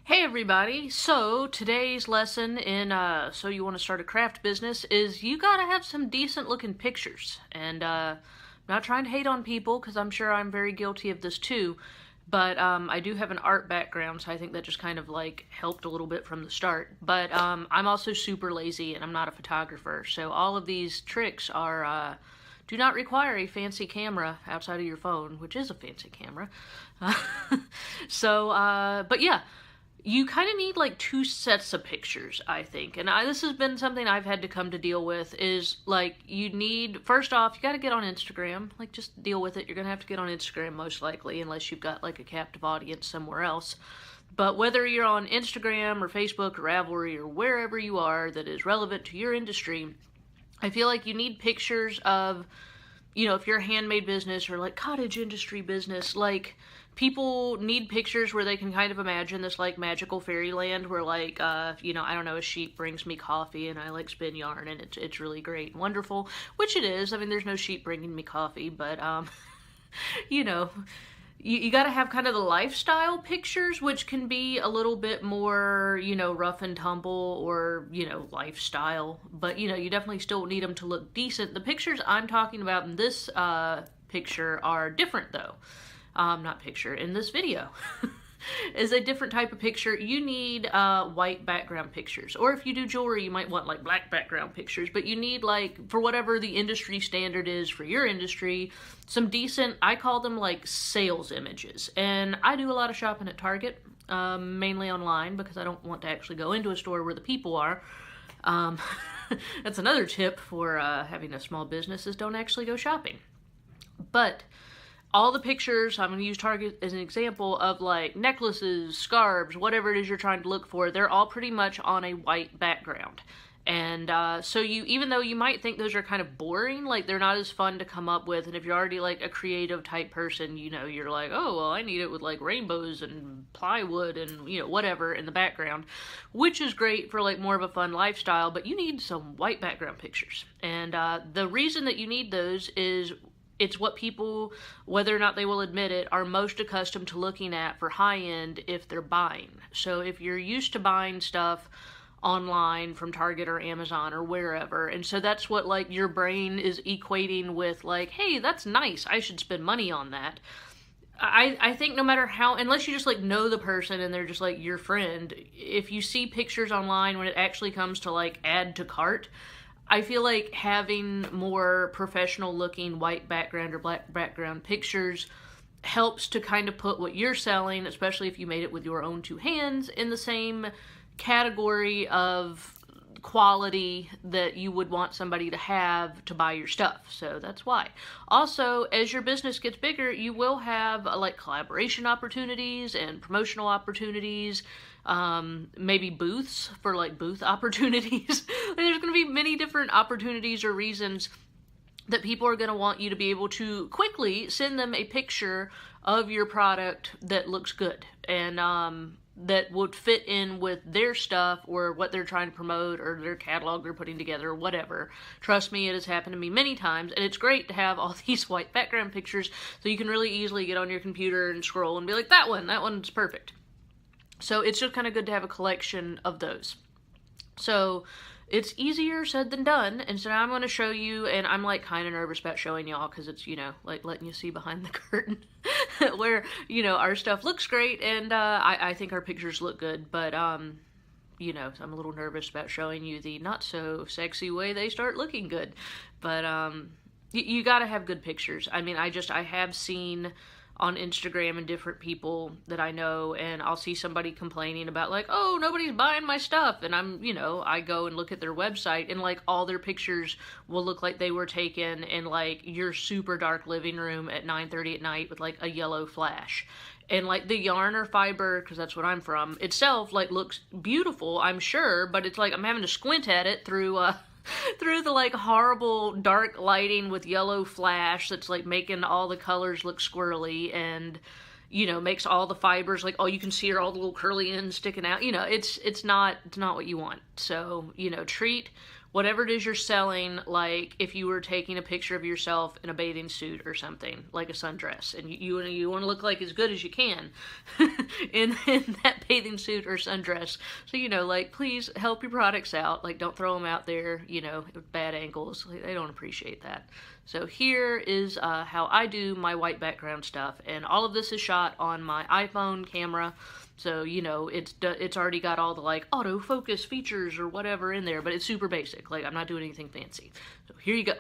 Hey everybody! So today's lesson in So You Want to Start a Craft Business is you gotta have some decent looking pictures. And I'm not trying to hate on people because I'm sure I'm very guilty of this too. But I do have an art background, so I think that just kind of like helped a little bit from the start. But I'm also super lazy and I'm not a photographer. So all of these tricks are do not require a fancy camera outside of your phone, which is a fancy camera. But yeah, you kind of need like two sets of pictures, I think. And this has been something I've had to come to deal with is like you need, first off, you got to get on Instagram. Like just deal with it. You're going to have to get on Instagram most likely unless you've got like a captive audience somewhere else. But whether you're on Instagram or Facebook or Ravelry or wherever you are that is relevant to your industry, I feel like you need pictures of, if you're a handmade business or like cottage industry business, like people need pictures where they can kind of imagine this like magical fairyland where like, I don't know, a sheep brings me coffee and I like spin yarn and it's really great and wonderful, which it is. I mean, there's no sheep bringing me coffee, but, you know, you got to have kind of the lifestyle pictures, which can be a little bit more, rough and tumble or, lifestyle. But, you definitely still need them to look decent. The pictures I'm talking about in this picture are different, though. Not picture, in this video. Is a different type of picture. You need white background pictures. Or if you do jewelry, you might want like black background pictures. But you need like, for whatever the industry standard is for your industry, some decent, I call them like sales images. And I do a lot of shopping at Target, mainly online because I don't want to actually go into a store where the people are. That's another tip for having a small business is don't actually go shopping. But all the pictures, I'm going to use Target as an example of like necklaces, scarves, whatever it is you're trying to look for, they're all pretty much on a white background. And so even though you might think those are kind of boring, like they're not as fun to come up with, and if you're already like a creative type person, you're like, oh, well, I need it with like rainbows and plywood and, whatever in the background, which is great for like more of a fun lifestyle, but you need some white background pictures. And the reason that you need those is it's what people, whether or not they will admit it, are most accustomed to looking at for high-end if they're buying. So if you're used to buying stuff online from Target or Amazon or wherever, and so that's what like your brain is equating with like, hey, that's nice, I should spend money on that. I think no matter how, unless you just like know the person and they're just like your friend, if you see pictures online when it actually comes to like add to cart, I feel like having more professional looking white background or black background pictures helps to kind of put what you're selling, especially if you made it with your own two hands, in the same category of quality that you would want somebody to have to buy your stuff. So that's why. Also, as your business gets bigger, you will have like collaboration opportunities and promotional opportunities, maybe booths for like booth opportunities. There's going to be many different opportunities or reasons that people are going to want you to be able to quickly send them a picture of your product that looks good and that would fit in with their stuff or what they're trying to promote or their catalog they're putting together or whatever. Trust me, it has happened to me many times, and it's great to have all these white background pictures so you can really easily get on your computer and scroll and be like, that one's perfect. So it's just kind of good to have a collection of those. So it's easier said than done, and so now I'm going to show you, and I'm like kind of nervous about showing y'all because it's, like letting you see behind the curtain where, our stuff looks great, and I think our pictures look good, but, so I'm a little nervous about showing you the not so sexy way they start looking good, but you got to have good pictures. I mean, I have seen on Instagram and different people that I know, and I'll see somebody complaining about like, oh, nobody's buying my stuff, and I go and look at their website, and like all their pictures will look like they were taken in like your super dark living room at 9:30 at night with like a yellow flash. And like the yarn or fiber, because that's what I'm from, itself like looks beautiful, I'm sure, but it's like I'm having to squint at it through through the like horrible dark lighting with yellow flash that's like making all the colors look squirrely and makes all the fibers like all you can see are all the little curly ends sticking out. It's not what you want. So treat whatever it is you're selling, like if you were taking a picture of yourself in a bathing suit or something, like a sundress, and you want to look like as good as you can in that bathing suit or sundress. So, like, please help your products out. Like, don't throw them out there, with bad angles. Like, they don't appreciate that. So here is how I do my white background stuff, and all of this is shot on my iPhone camera. So, it's already got all the, like, autofocus features or whatever in there, but it's super basic. Like, I'm not doing anything fancy. So, here you go.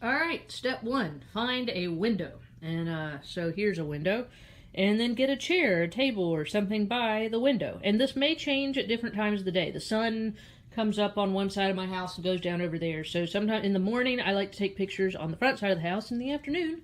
Alright, step 1. Find a window. And, so here's a window. And then get a chair, a table, or something by the window. And this may change at different times of the day. The sun comes up on one side of my house and goes down over there. So, sometime in the morning, I like to take pictures on the front side of the house. In the afternoon,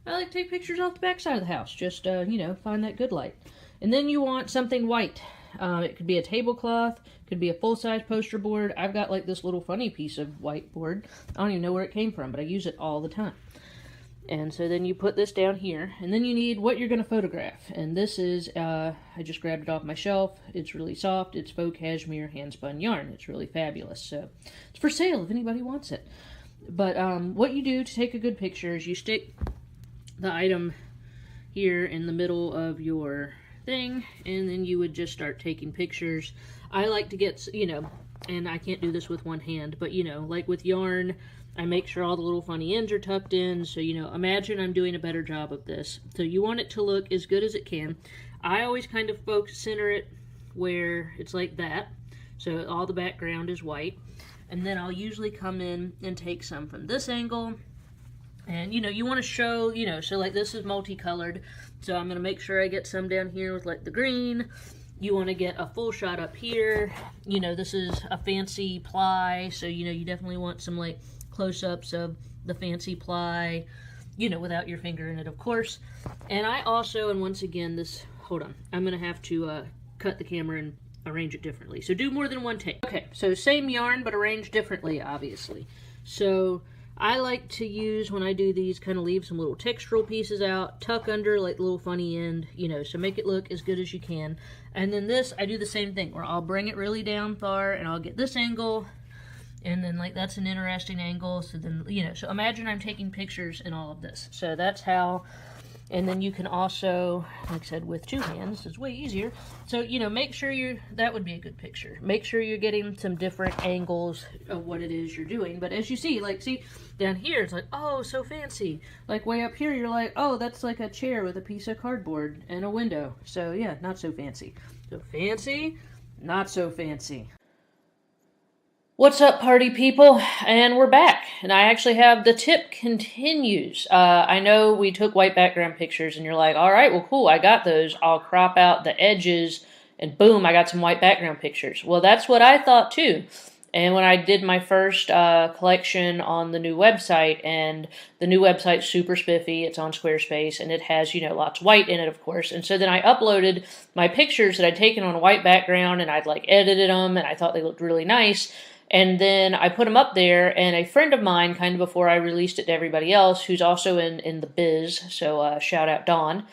I like to take pictures off the back side of the house. Just, find that good light. And then you want something white. It could be a tablecloth, could be a full-size poster board. I've got like this little funny piece of whiteboard. I don't even know where it came from, but I use it all the time. And so then you put this down here, and then you need what you're going to photograph. And this is, I just grabbed it off my shelf. It's really soft. It's faux cashmere hand-spun yarn. It's really fabulous. So it's for sale if anybody wants it. But what you do to take a good picture is you stick the item here in the middle of your thing, and then you would just start taking pictures. I like to get, and I can't do this with one hand, but like with yarn, I make sure all the little funny ends are tucked in. So, imagine I'm doing a better job of this. So you want it to look as good as it can. I always kind of center it where it's like that. So all the background is white. And then I'll usually come in and take some from this angle. And, you want to show, so like this is multicolored. So I'm going to make sure I get some down here with like the green. You want to get a full shot up here. This is a fancy ply. So, you definitely want some like close-ups of the fancy ply, without your finger in it, of course. And I also, and once again, hold on, I'm going to have to cut the camera and arrange it differently. So do more than one take. Okay, so same yarn, but arranged differently, obviously. So I like to use, when I do these, kind of leave some little textural pieces out, tuck under like the little funny end, so make it look as good as you can. And then this, I do the same thing, where I'll bring it really down far, and I'll get this angle, and then like that's an interesting angle. So then, so imagine I'm taking pictures in all of this. So that's how. And then you can also, like I said, with two hands, it's way easier. So, make sure that would be a good picture. Make sure you're getting some different angles of what it is you're doing. But as you see, see, down here, it's like, oh, so fancy. Like way up here, you're like, oh, that's like a chair with a piece of cardboard and a window. So yeah, not so fancy. So fancy, not so fancy. What's up, party people? And we're back. And I actually have the tip continues. I know we took white background pictures and you're like, all right, well, cool, I got those. I'll crop out the edges and boom, I got some white background pictures. Well, that's what I thought too. And when I did my first collection on the new website, and the new website's super spiffy, it's on Squarespace, and it has, lots of white in it, of course. And so then I uploaded my pictures that I'd taken on a white background, and I'd like edited them, and I thought they looked really nice. And then I put them up there, and a friend of mine, kind of before I released it to everybody else, who's also in the biz, so shout out Dawn,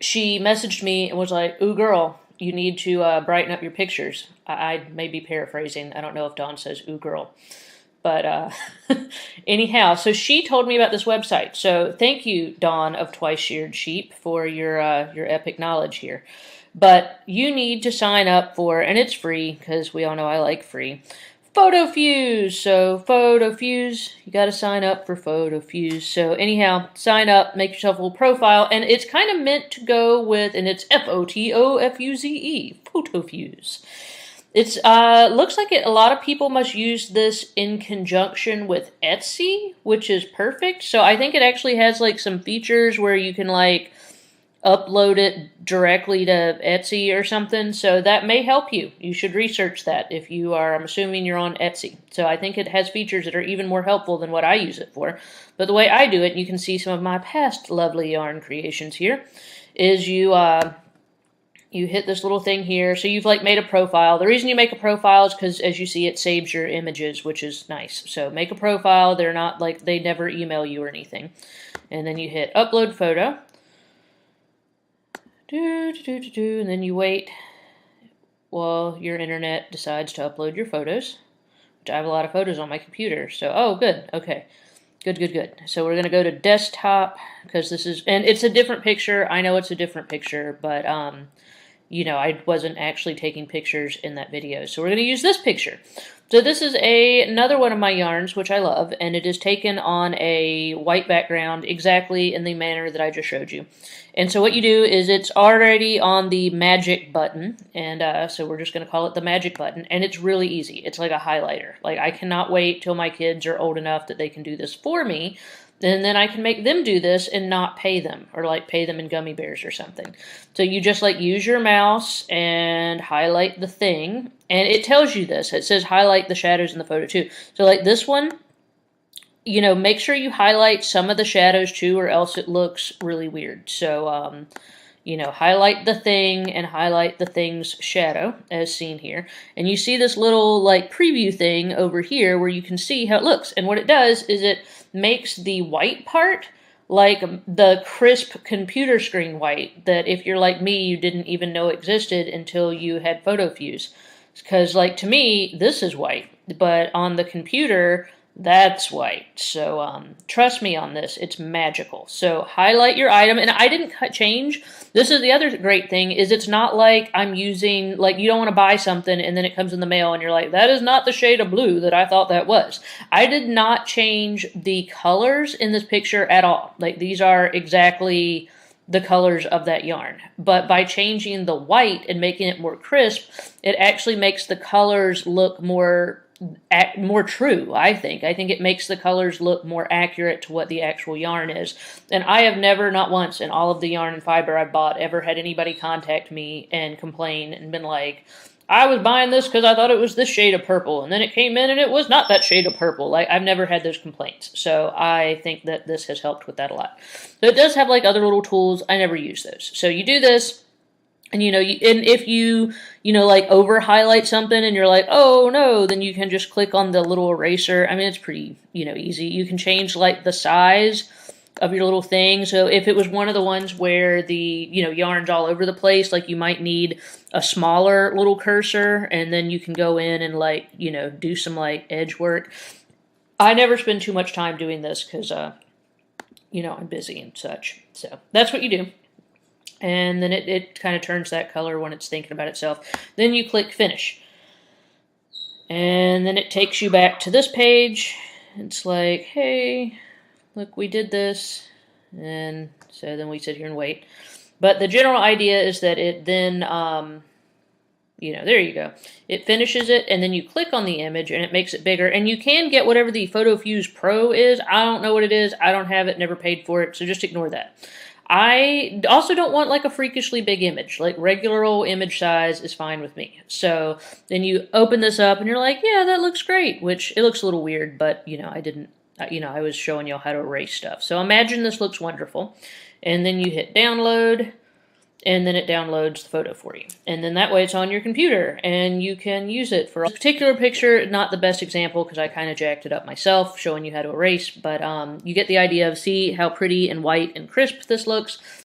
she messaged me and was like, ooh, girl, you need to brighten up your pictures. I may be paraphrasing. I don't know if Dawn says, ooh, girl. But anyhow, so she told me about this website. So thank you, Dawn of Twice Sheared Sheep, for your epic knowledge here. But you need to sign up for, and it's free, because we all know I like free, PhotoFuse. So PhotoFuse, you got to sign up for PhotoFuse. So anyhow, sign up, make yourself a little profile, and it's kind of meant to go with, and it's PhotoFuze, PhotoFuse. It's looks like a lot of people must use this in conjunction with Etsy, which is perfect. So I think it actually has like some features where you can like upload it directly to Etsy or something. So that may help you. You should research that if you are, I'm assuming you're on Etsy. So I think it has features that are even more helpful than what I use it for. But the way I do it, and you can see some of my past lovely yarn creations here, is you hit this little thing here. So you've like made a profile. The reason you make a profile is because, as you see, it saves your images, which is nice. So make a profile. They're not like, they never email you or anything. And then you hit upload photo. And then you wait while your internet decides to upload your photos, I have a lot of photos on my computer. So, oh, good. Okay. Good, good, good. So we're going to go to desktop because this is, and it's a different picture. I know it's a different picture, but, you know, I wasn't actually taking pictures in that video. So we're going to use this picture. So this is another one of my yarns, which I love, and it is taken on a white background exactly in the manner that I just showed you. And so what you do is it's already on the magic button, and so we're just going to call it the magic button, and it's really easy. It's like a highlighter. Like, I cannot wait till my kids are old enough that they can do this for me, and then I can make them do this and not pay them, or like pay them in gummy bears or something. So you just like use your mouse and highlight the thing, and it tells you this. It says highlight the shadows in the photo too. So like this one, you know, make sure you highlight some of the shadows too, or else it looks really weird. So, you know, highlight the thing and highlight the thing's shadow as seen here. And you see this little like preview thing over here where you can see how it looks. And what it does is it makes the white part like the crisp computer screen white that if you're like me, you didn't even know existed until you had PhotoFuse. Because like to me, this is white, but on the computer, that's white. So trust me on this, it's magical. So highlight your item, and I didn't change. This is the other great thing, is it's not like I'm using, like you don't want to buy something and then it comes in the mail and you're like, that is not the shade of blue that I thought that was. I did not change the colors in this picture at all. Like these are exactly the colors of that yarn. But by changing the white and making it more crisp, it actually makes the colors look more true, I think. I think it makes the colors look more accurate to what the actual yarn is. And I have never, not once, in all of the yarn and fiber I've bought, ever had anybody contact me and complain and been like, I was buying this because I thought it was this shade of purple, and then it came in and it was not that shade of purple. Like, I've never had those complaints. So I think that this has helped with that a lot. So it does have like other little tools. I never use those. So you do this. And, you know, and if you know, like over highlight something and you're like, oh no, then you can just click on the little eraser. I mean, it's pretty, you know, easy. You can change like the size of your little thing. So if it was one of the ones where the, you know, yarn's all over the place, like you might need a smaller little cursor, and then you can go in and like, you know, do some like edge work. I never spend too much time doing this because, you know, I'm busy and such. So that's what you do. And then it kind of turns that color when it's thinking about itself. Then you click finish. And then it takes you back to this page. It's like, hey, look, we did this. And so then we sit here and wait. But the general idea is that it then, you know, there you go. It finishes it, and then you click on the image, and it makes it bigger. And you can get whatever the PhotoFuse Pro is. I don't know what it is. I don't have it, never paid for it, so just ignore that. I also don't want like a freakishly big image. Like regular old image size is fine with me. So then you open this up and you're like, yeah, that looks great, which it looks a little weird, but you know, I didn't, you know, I was showing y'all how to erase stuff. So imagine this looks wonderful. And then you hit download, and then it downloads the photo for you. And then that way it's on your computer, and you can use it for a particular picture. Not the best example because I kind of jacked it up myself, showing you how to erase, but you get the idea of see how pretty and white and crisp this looks.